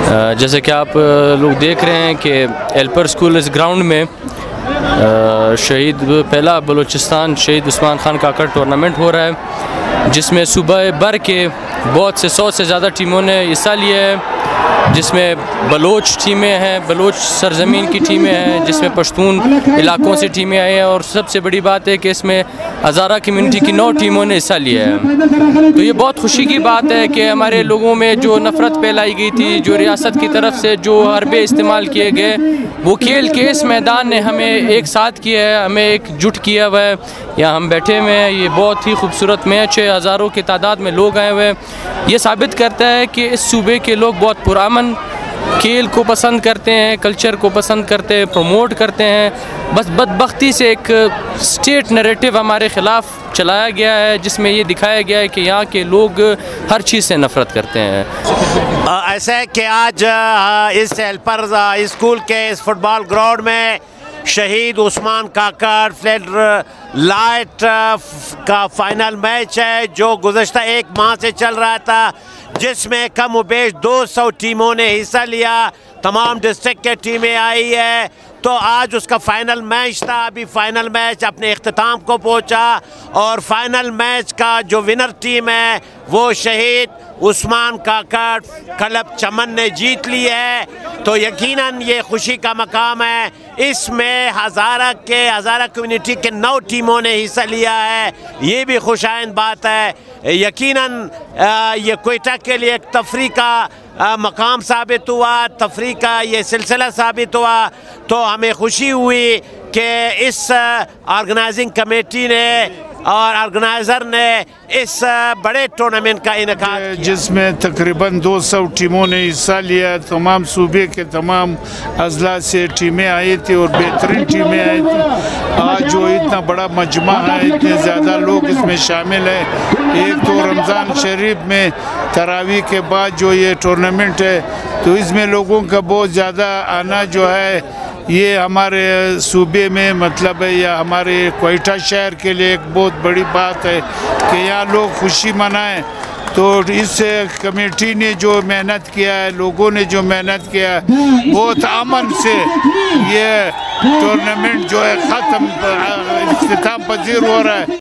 जैसे कि आप लोग देख रहे हैं कि एल्पर स्कूल इस ग्राउंड में शहीद पहला बलूचिस्तान शहीद उस्मान खान काकड़ टूर्नामेंट हो रहा है, जिसमें सुबह भर के बहुत से 100 से ज़्यादा टीमों ने हिस्सा लिया है, जिसमें बलोच टीमें हैं, बलोच सरजमीन की टीमें हैं, जिसमें पश्तून इलाकों से टीमें आई हैं, और सबसे बड़ी बात है कि इसमें हज़ारा कम्युनिटी की 9 टीमों ने हिस्सा लिया है। तो ये बहुत खुशी की बात है कि हमारे लोगों में जो नफ़रत फैलाई गई थी, जो रियासत की तरफ से जो हरबे इस्तेमाल किए गए, वो खेल के इस मैदान ने हमें एक साथ किया है, हमें एकजुट किया हुआ है। यहाँ हम बैठे हुए हैं, ये बहुत ही खूबसूरत मैच है, हज़ारों की तादाद में लोग आए हुए हैं। ये साबित करता है कि इस सूबे के लोग बहुत पुरामन खेल को पसंद करते हैं, कल्चर को पसंद करते हैं, प्रमोट करते हैं। बस बदबख्ती से एक स्टेट नैरेटिव हमारे ख़िलाफ़ चलाया गया है, जिसमें ये दिखाया गया है कि यहाँ के लोग हर चीज़ से नफ़रत करते हैं। ऐसा है कि आज इस एल्पर स्कूल के इस फुटबॉल ग्राउंड में शहीद उस्मान काकड़ फ्लड लाइट का फाइनल मैच है, जो गुज़श्ता 1 माह से चल रहा था, जिसमें कम व बेश 200 टीमों ने हिस्सा लिया। तमाम डिस्ट्रिक्ट के टीमें आई है, तो आज उसका फ़ाइनल मैच था। अभी फ़ाइनल मैच अपने इख्तिताम को पहुंचा और फ़ाइनल मैच का जो विनर टीम है वो शहीद उस्मान काकड़ क्लब चमन ने जीत ली है। तो यकीनन ये खुशी का मकाम है। इसमें हज़ारा कम्युनिटी के 9 टीमों ने हिस्सा लिया है, ये भी खुशाइंद बात है। यकीनन ये क्वेटा के लिए एक तफरी का मकाम साबित हुआ, तफरी का ये सिलसिला साबित हुआ। तो हमें खुशी हुई कि इस ऑर्गेनाइजिंग कमेटी ने और ऑर्गेनाइज़र ने इस बड़े टूर्नामेंट का इनेकाद किया, जिसमें तकरीबन 200 टीमों ने हिस्सा लिया। तमाम सूबे के तमाम अजला से टीमें आई थी और बेहतरीन टीमें आई थी। आज जो इतना बड़ा मजमा है, इतने ज़्यादा लोग इसमें शामिल हैं। एक तो रमज़ान शरीफ में तरावी के बाद जो ये टूर्नामेंट है, तो इसमें लोगों का बहुत ज़्यादा आना जो है, ये हमारे सूबे में मतलब है या हमारे क्वेटा शहर के लिए एक बहुत बड़ी बात है कि यहाँ लोग खुशी मनाएं। तो इस कमेटी ने जो मेहनत किया है, लोगों ने जो मेहनत किया है, बहुत अमन से ये टूर्नामेंट जो है ख़त्म इख्तिताम पजीर हो रहा है।